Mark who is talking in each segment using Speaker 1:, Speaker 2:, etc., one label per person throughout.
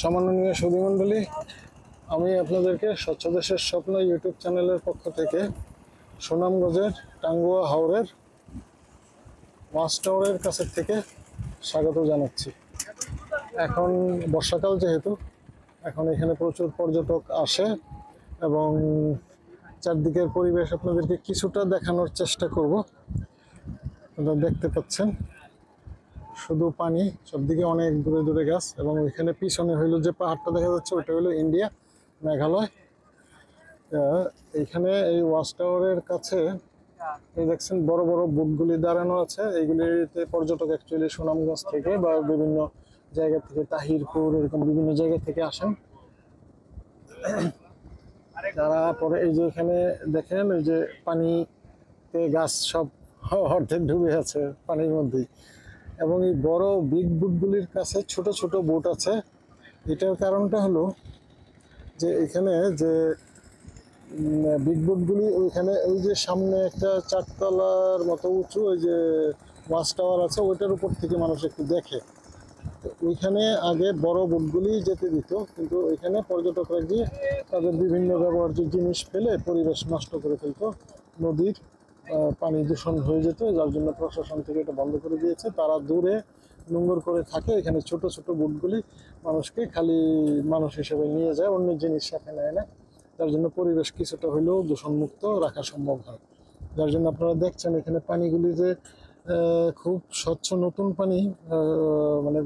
Speaker 1: সম্মাননীয় সুধীমণ্ডলী, আমি আপনাদেরকে স্বচ্ছ দেশের স্বপ্ন ইউটিউব চ্যানেলের পক্ষ থেকে সুনামগঞ্জের টাঙ্গুয়া হাওরের ওয়াচ টাওয়ারের কাছের থেকে স্বাগত জানাচ্ছি। এখন বর্ষাকাল যেহেতু এখন এখানে প্রচুর পর্যটক আসে এবং চারদিকের পরিবেশ আপনাদেরকে কিছুটা দেখানোর চেষ্টা করব। আপনারা দেখতে পাচ্ছেন শুধু পানি, সবদিকে অনেক দূরে দূরে গাছ, এবং ওইখানে পিছনে হইলো যে পাহাড়টা দেখা যাচ্ছে ওইটা হইলো ইন্ডিয়া, মেঘালয়। এইখানে এই ওয়াচ টাওয়ারের কাছে এই দেখছেন বড় বড় বুটগুলি দাঁড়ানো আছে। এইগুলিতে পর্যটক অ্যাকচুয়ালি সুনামগঞ্জ থেকে বা বিভিন্ন জায়গা থেকে, তাহিরপুর, এরকম বিভিন্ন জায়গা থেকে আসেন। তারা পরে এই যে এখানে দেখেন এই যে পানিতে গাছ সব অর্ধেক ডুবে আছে পানির মধ্যেই, এবং এই বড় বিগ বুটগুলির কাছে ছোট ছোট বুট আছে। এটার কারণটা হলো যে এখানে যে বিগ বুটগুলি ওইখানে ওই যে সামনে একটা চারতলার মতো উঁচু ওই যে ওয়াচ টাওয়ার আছে, ওইটার উপর থেকে মানুষ একটু দেখে। তো ওইখানে আগে বড় বুটগুলি যেতে দিত, কিন্তু ওইখানে পর্যটকরা গিয়ে তাদের বিভিন্ন ব্যবহার্য জিনিস ফেলে পরিবেশ নষ্ট করে ফেলতো, নদীর পানি দূষণ হয়ে যেত, যার জন্য প্রশাসন থেকে এটা বন্ধ করে দিয়েছে। তারা দূরে নোংর করে থাকে, এখানে ছোট ছোট বুটগুলি মানুষকে খালি মানুষ হিসেবে নিয়ে যায়, অন্য জিনিস সাথে নেয় না, যার জন্য পরিবেশ কিছুটা হলেও দূষণমুক্ত রাখা সম্ভব হয়। যার জন্য আপনারা দেখছেন এখানে পানিগুলি যে খুব স্বচ্ছ নতুন পানি, মানে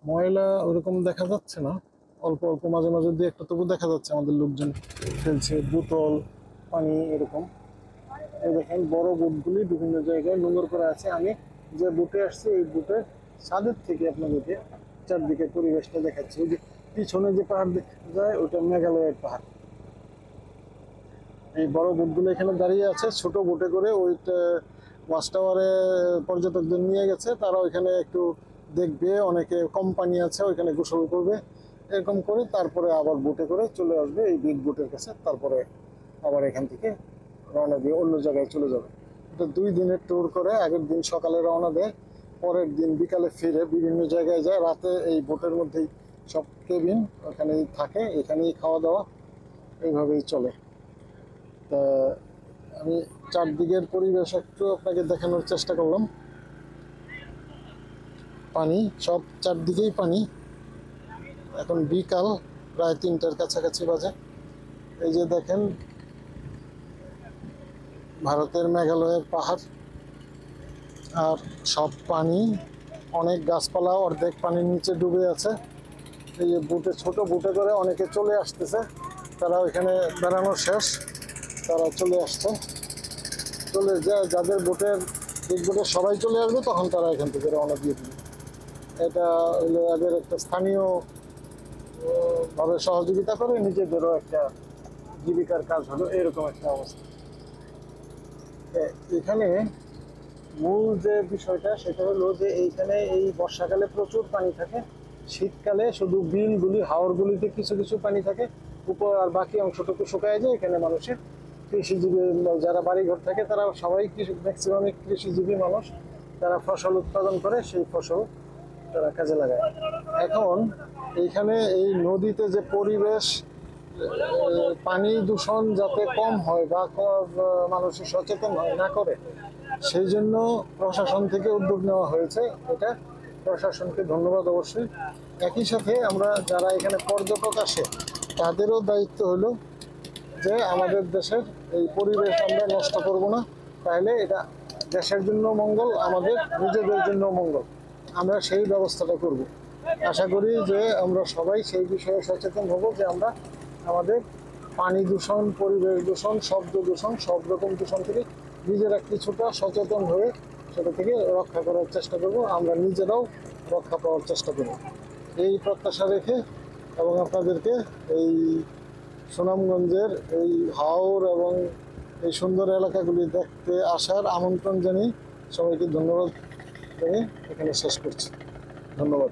Speaker 1: ময়লা ওরকম দেখা যাচ্ছে না, অল্প অল্প মাঝে মাঝে দিয়ে একটা তবু দেখা যাচ্ছে আমাদের লোকজন ফেলছে বোতল পানি এরকম। এই দেখেন বড় বুটগুলি বিভিন্ন জায়গায় নোংর করা আছে। আমি যে বুটে আসছি এই বুটের ছাদের থেকে আপনাদেরকে চারদিকে পরিবেশটা দেখাচ্ছি। ওই যে পিছনে যে পাহাড় দেখা যায় ওটা মেঘালয়ের পাহাড়। এই বড় বুটগুলো এখানে দাঁড়িয়ে আছে, ছোট বুটে করে ওইটা ওয়াচ টাওয়ারে পর্যটকদের নিয়ে গেছে। তারা ওইখানে একটু দেখবে, অনেকে কোম্পানি আছে ওইখানে গোসল করবে, এরকম করে তারপরে আবার বুটে করে চলে আসবে এই বিগ বুটের কাছে, তারপরে আবার এখান থেকে রওনা দিয়ে অন্য জায়গায় চলে যাবে। এটা 2 দিনের ট্যুর করে, আগের দিন সকালে রওনা দেয়, পরের দিন বিকালে ফিরে বিভিন্ন জায়গায় যায়। রাতে এই বোটের মধ্যেই সব কেবিন, ওখানেই থাকে, এখানেই খাওয়া দাওয়া, এইভাবেই চলে। তা আমি চারদিকের পরিবেশ একটু আপনাকে দেখানোর চেষ্টা করলাম। পানি, সব চারদিকেই পানি। এখন বিকাল প্রায় 3টার কাছাকাছি বাজে। এই যে দেখেন ভারতের মেঘালয়ের পাহাড়, আর সব পানি, অনেক গাছপালা অর্ধেক পানির নিচে ডুবে আছে। এই যে বুটে, ছোট বুটে করে অনেকে চলে আসতেছে, তারা ওইখানে বেড়ানো শেষ, তারা চলে আসছে। চলে যায় যাদের বুটের বিগ বুটের সবাই চলে আসবে, তখন তারা এখান থেকে রওনা দিয়ে দিবে। এটা হলো এদের একটা স্থানীয় ভাবে সহযোগিতা করে, নিজেদেরও একটা জীবিকার কাজ হলো, এরকম একটা অবস্থা। এখানে মূল যে বিষয়টা সেটা হলো যে এইখানে এই বর্ষাকালে প্রচুর পানি থাকে, শীতকালে শুধু বিলগুলি, হাওরগুলিতে কিছু কিছু পানি থাকে, উপর আর বাকি অংশটুকু শুকায় যায়। এখানে মানুষের কৃষিজীবী যারা বাড়িঘর থাকে তারা সবাই ম্যাক্সিমাম কৃষিজীবী মানুষ, তারা ফসল উৎপাদন করে, সেই ফসল তারা কাজে লাগায়। এখন এইখানে এই নদীতে যে পরিবেশ, পানি দূষণ যাতে কম হয় বা মানুষের সচেতন হয় না করে, সেই জন্য প্রশাসন থেকে উদ্যোগ নেওয়া হয়েছে। এটা প্রশাসনকে ধন্যবাদ অবশ্যই। একই সাথে আমরা যারা এখানে পর্যটক আসে তাদেরও দায়িত্ব হলো যে আমাদের দেশের এই পরিবেশ আমরা নষ্ট করব না, তাহলে এটা দেশের জন্য মঙ্গল, আমাদের নিজেদের জন্য মঙ্গল, আমরা সেই ব্যবস্থাটা করব। আশা করি যে আমরা সবাই সেই বিষয়ে সচেতন হব, যে আমরা আমাদের পানি দূষণ, পরিবেশ দূষণ, শব্দ দূষণ, সব রকম দূষণ থেকে নিজেরা কিছুটা সচেতন হয়ে সেটা থেকে রক্ষা করার চেষ্টা করব, আমরা নিজেরাও রক্ষা পাওয়ার চেষ্টা করব, এই প্রত্যাশা রেখে এবং আপনাদেরকে এই সুনামগঞ্জের এই হাওর এবং এই সুন্দর এলাকাগুলি দেখতে আসার আমন্ত্রণ জানিয়ে সবাইকে ধন্যবাদ জানিয়ে এখানে শেষ করছি। ধন্যবাদ।